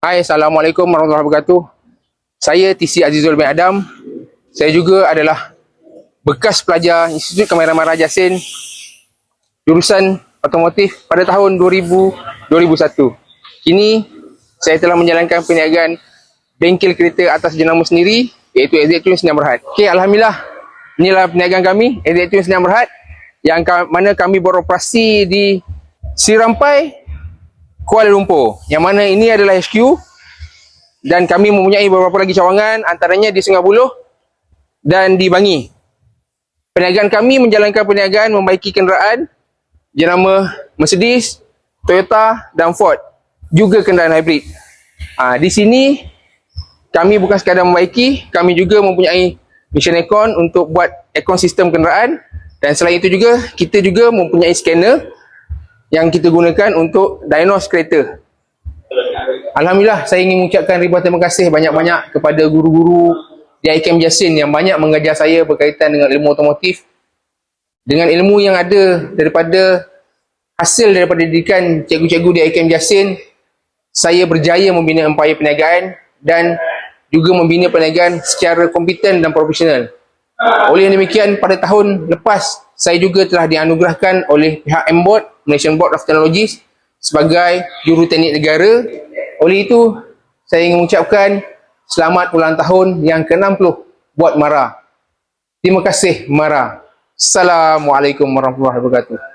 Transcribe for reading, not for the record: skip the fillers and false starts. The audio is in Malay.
Hai, Assalamualaikum warahmatullahi wabarakatuh. Saya TC Azizul bin Adam. Saya juga adalah bekas pelajar Institut Kameraman Raja Jasin jurusan otomotif pada tahun 2001. Kini saya telah menjalankan perniagaan bengkel kereta atas jenama sendiri, iaitu AZ Twin Sdn Bhd. Okey, alhamdulillah. Inilah perniagaan kami, AZ Twin Sdn Bhd, yang mana kami beroperasi di Sirampai, Kuala Lumpur. Yang mana ini adalah HQ dan kami mempunyai beberapa lagi cawangan, antaranya di Sungai Buloh dan di Bangi. Perniagaan kami menjalankan perniagaan membaiki kenderaan jenama Mercedes, Toyota dan Ford, juga kenderaan hybrid. Di sini kami bukan sekadar membaiki, kami juga mempunyai mission aircon untuk buat aircon sistem kenderaan, dan selain itu juga kita juga mempunyai scanner yang kita gunakan untuk diagnose kereta. Alhamdulillah, saya ingin mengucapkan ribuan terima kasih banyak-banyak kepada guru-guru di IKM Jasin yang banyak mengajar saya berkaitan dengan ilmu otomotif. Dengan ilmu yang ada daripada hasil daripada didikan cikgu-cikgu di IKM Jasin, saya berjaya membina empayar perniagaan dan juga membina perniagaan secara kompeten dan profesional. Oleh demikian, pada tahun lepas, saya juga telah dianugerahkan oleh pihak MBOT, Malaysian Board of Technologies, sebagai juruteknik negara. Oleh itu, saya ingin mengucapkan selamat ulang tahun yang ke-60 buat MARA. Terima kasih MARA. Assalamualaikum warahmatullahi wabarakatuh.